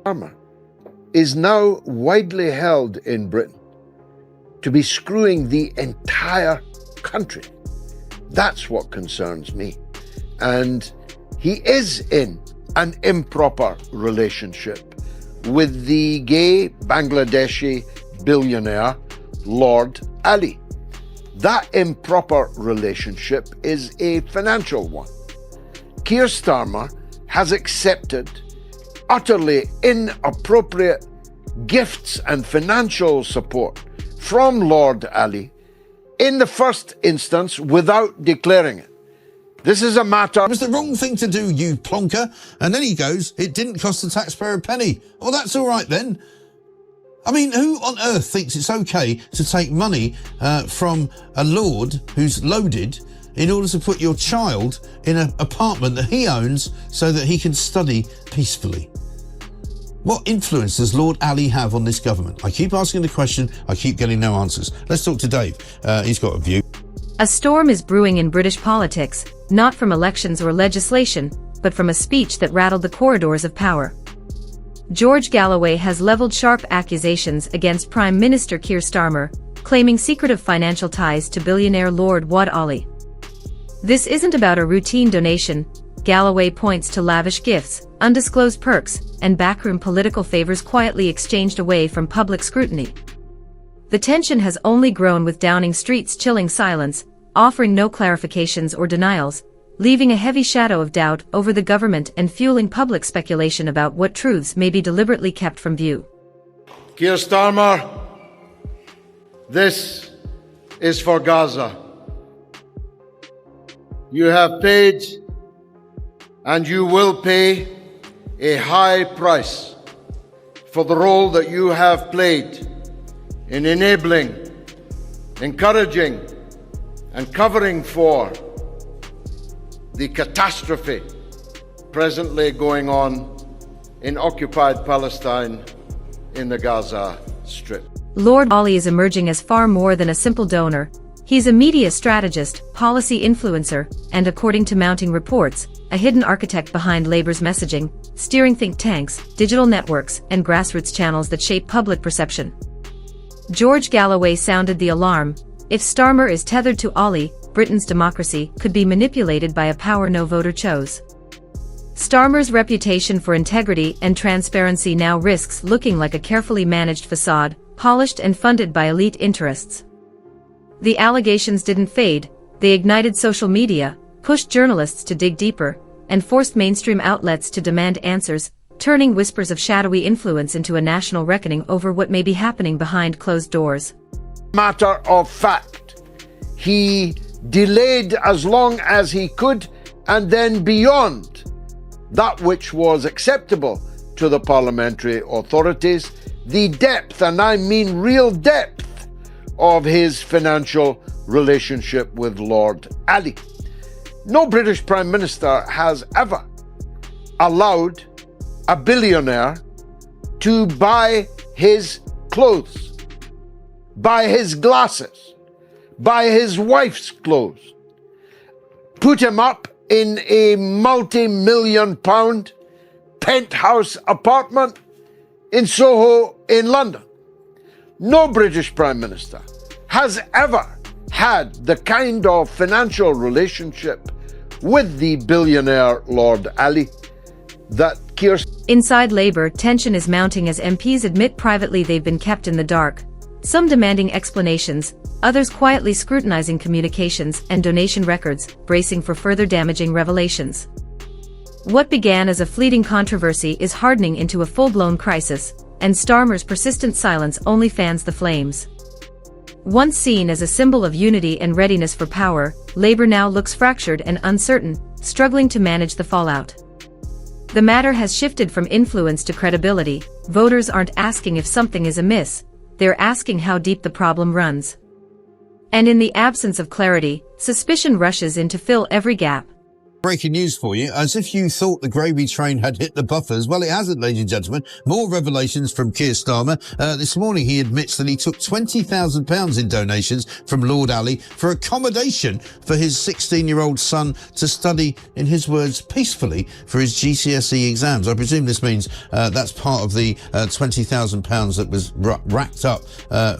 Starmer is now widely held in Britain to be screwing the entire country. That's what concerns me. And he is in an improper relationship with the gay Bangladeshi billionaire Lord Ali. That improper relationship is a financial one. Keir Starmer has accepted utterly inappropriate gifts and financial support from Lord Ali in the first instance without declaring it. This is a matter... It was the wrong thing to do, you plonker. And then he goes, it didn't cost the taxpayer a penny. Well, that's all right then. I mean, who on earth thinks it's okay to take money from a lord who's loaded in order to put your child in an apartment that he owns so that he can study peacefully? What influence does Lord Ali have on this government? I keep asking the question, I keep getting no answers. Let's talk to Dave. He's got a view. A storm is brewing in British politics, not from elections or legislation, but from a speech that rattled the corridors of power. George Galloway has leveled sharp accusations against Prime Minister Keir Starmer, claiming secretive financial ties to billionaire Lord Wad Ali. This isn't about a routine donation. Galloway points to lavish gifts, undisclosed perks, and backroom political favors quietly exchanged away from public scrutiny. The tension has only grown with Downing Street's chilling silence, offering no clarifications or denials, leaving a heavy shadow of doubt over the government and fueling public speculation about what truths may be deliberately kept from view. Keir Starmer, this is for Gaza. You have paid and you will pay a high price for the role that you have played in enabling, encouraging, and covering for the catastrophe presently going on in occupied Palestine in the Gaza Strip. Lord Ali is emerging as far more than a simple donor. He's a media strategist, policy influencer, and according to mounting reports, a hidden architect behind Labour's messaging, steering think tanks, digital networks, and grassroots channels that shape public perception. George Galloway sounded the alarm. If Starmer is tethered to Ali, Britain's democracy could be manipulated by a power no voter chose. Starmer's reputation for integrity and transparency now risks looking like a carefully managed facade, polished and funded by elite interests. The allegations didn't fade. They ignited social media, pushed journalists to dig deeper, and forced mainstream outlets to demand answers, turning whispers of shadowy influence into a national reckoning over what may be happening behind closed doors. Matter of fact, he delayed as long as he could, and then beyond that which was acceptable to the parliamentary authorities, the depth, and I mean real depth, of his financial relationship with Lord Ali. No British Prime Minister has ever allowed a billionaire to buy his clothes, buy his glasses, buy his wife's clothes, put him up in a multi-million-pound penthouse apartment in Soho in London. No British Prime Minister has ever had the kind of financial relationship with the billionaire Lord Ali that Keir... Inside Labour, tension is mounting as MPs admit privately they've been kept in the dark, some demanding explanations, others quietly scrutinising communications and donation records, bracing for further damaging revelations. What began as a fleeting controversy is hardening into a full-blown crisis, and Starmer's persistent silence only fans the flames. Once seen as a symbol of unity and readiness for power, Labour now looks fractured and uncertain, struggling to manage the fallout. The matter has shifted from influence to credibility. Voters aren't asking if something is amiss, they're asking how deep the problem runs. And in the absence of clarity, suspicion rushes in to fill every gap. Breaking news for you. As if you thought the gravy train had hit the buffers. Well, it hasn't, ladies and gentlemen. More revelations from Keir Starmer. This morning he admits that he took £20,000 in donations from Lord Ali for accommodation for his 16-year-old son to study, in his words, peacefully for his GCSE exams. I presume this means that's part of the £20,000 that was racked up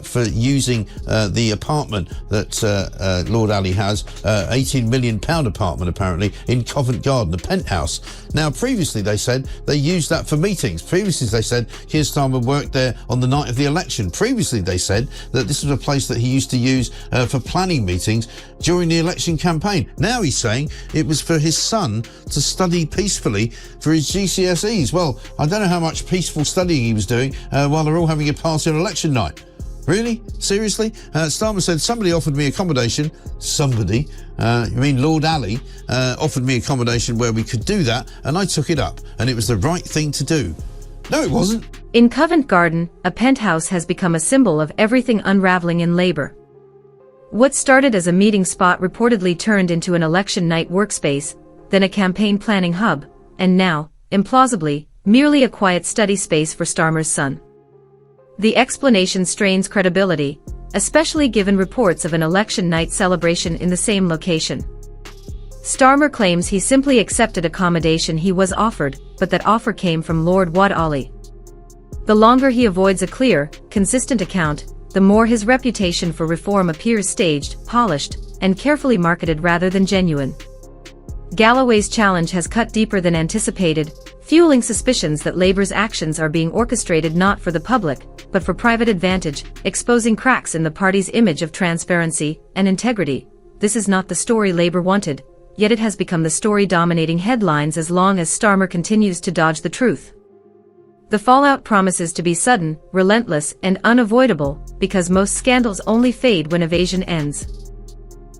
for using the apartment that Lord Ali has, £18 million apartment apparently, in Covent Garden, a penthouse. Now, previously they said they used that for meetings. Previously they said Keir Starmer worked there on the night of the election. Previously they said that this was a place that he used to use for planning meetings during the election campaign. Now he's saying it was for his son to study peacefully for his GCSEs. Well, I don't know how much peaceful studying he was doing while they're all having a party on election night. Really? Seriously? Starmer said somebody offered me accommodation. Somebody? You mean Lord Ali offered me accommodation where we could do that, and I took it up, and it was the right thing to do. No, it wasn't. In Covent Garden, a penthouse has become a symbol of everything unraveling in Labour. What started as a meeting spot reportedly turned into an election night workspace, then a campaign planning hub, and now, implausibly, merely a quiet study space for Starmer's son. The explanation strains credibility, especially given reports of an election night celebration in the same location. Starmer claims he simply accepted accommodation he was offered, but that offer came from Lord Wad Ali. The longer he avoids a clear, consistent account, the more his reputation for reform appears staged, polished, and carefully marketed rather than genuine. Galloway's challenge has cut deeper than anticipated, fueling suspicions that Labour's actions are being orchestrated not for the public, but for private advantage, exposing cracks in the party's image of transparency and integrity. This is not the story Labour wanted, yet it has become the story dominating headlines as long as Starmer continues to dodge the truth. The fallout promises to be sudden, relentless, and unavoidable, because most scandals only fade when evasion ends.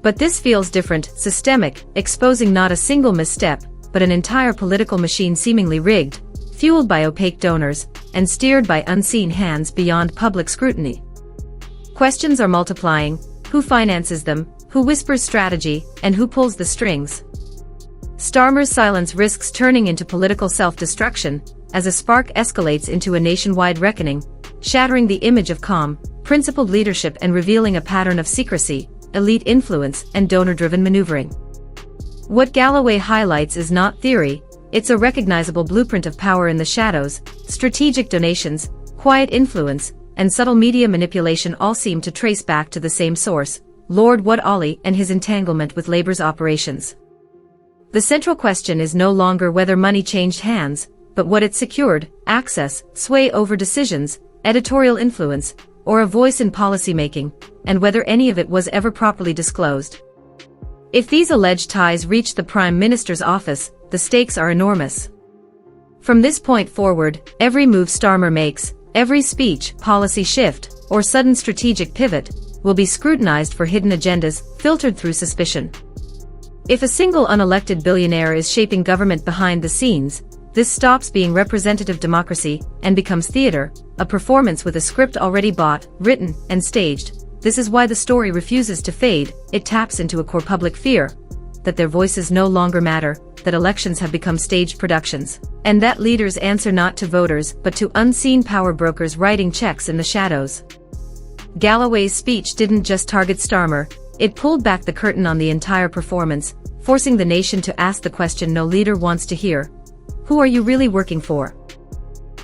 But this feels different, systemic, exposing not a single misstep, but an entire political machine seemingly rigged, fueled by opaque donors, and steered by unseen hands beyond public scrutiny. Questions are multiplying: who finances them, who whispers strategy, and who pulls the strings? Starmer's silence risks turning into political self-destruction, as a spark escalates into a nationwide reckoning, shattering the image of calm, principled leadership and revealing a pattern of secrecy, elite influence, and donor-driven maneuvering. What Galloway highlights is not theory, it's a recognizable blueprint of power in the shadows. Strategic donations, quiet influence, and subtle media manipulation all seem to trace back to the same source, Lord Wad Ali and his entanglement with Labour's operations. The central question is no longer whether money changed hands, but what it secured: access, sway over decisions, editorial influence, or a voice in policymaking, and whether any of it was ever properly disclosed. If these alleged ties reach the Prime Minister's office, the stakes are enormous. From this point forward, every move Starmer makes, every speech, policy shift, or sudden strategic pivot, will be scrutinized for hidden agendas, filtered through suspicion. If a single unelected billionaire is shaping government behind the scenes, this stops being representative democracy and becomes theater, a performance with a script already bought, written, and staged. This is why the story refuses to fade. It taps into a core public fear that their voices no longer matter, that elections have become staged productions, and that leaders answer not to voters but to unseen power brokers writing checks in the shadows. Galloway's speech didn't just target Starmer, it pulled back the curtain on the entire performance, forcing the nation to ask the question no leader wants to hear: who are you really working for?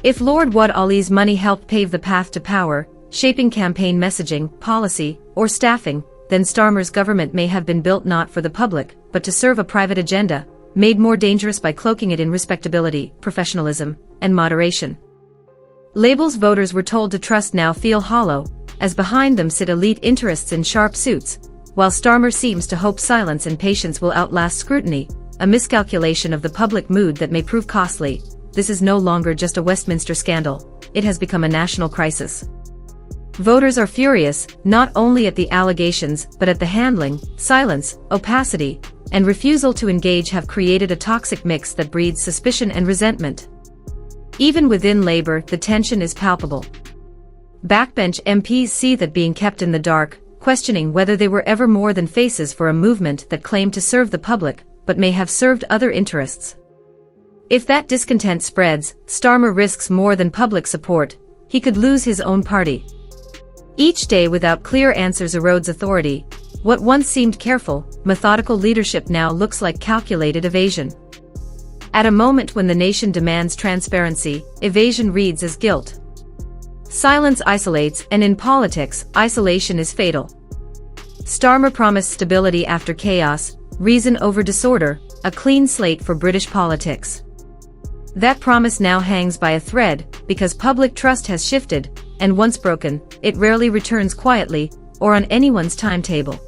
If Lord Wad Ali's money helped pave the path to power, shaping campaign messaging, policy, or staffing, then Starmer's government may have been built not for the public, but to serve a private agenda, made more dangerous by cloaking it in respectability, professionalism, and moderation. Labour's voters were told to trust now feel hollow, as behind them sit elite interests in sharp suits, while Starmer seems to hope silence and patience will outlast scrutiny, a miscalculation of the public mood that may prove costly. This is no longer just a Westminster scandal, it has become a national crisis. Voters are furious, not only at the allegations but at the handling, silence, opacity, and refusal to engage have created a toxic mix that breeds suspicion and resentment. Even within Labour, the tension is palpable. Backbench MPs see that being kept in the dark, questioning whether they were ever more than faces for a movement that claimed to serve the public, but may have served other interests. If that discontent spreads, Starmer risks more than public support. He could lose his own party. Each day without clear answers erodes authority. What once seemed careful, methodical leadership now looks like calculated evasion. At a moment when the nation demands transparency, evasion reads as guilt. Silence isolates, and in politics, isolation is fatal. Starmer promised stability after chaos, reason over disorder, a clean slate for British politics. That promise now hangs by a thread, because public trust has shifted, and once broken, it rarely returns quietly, or on anyone's timetable.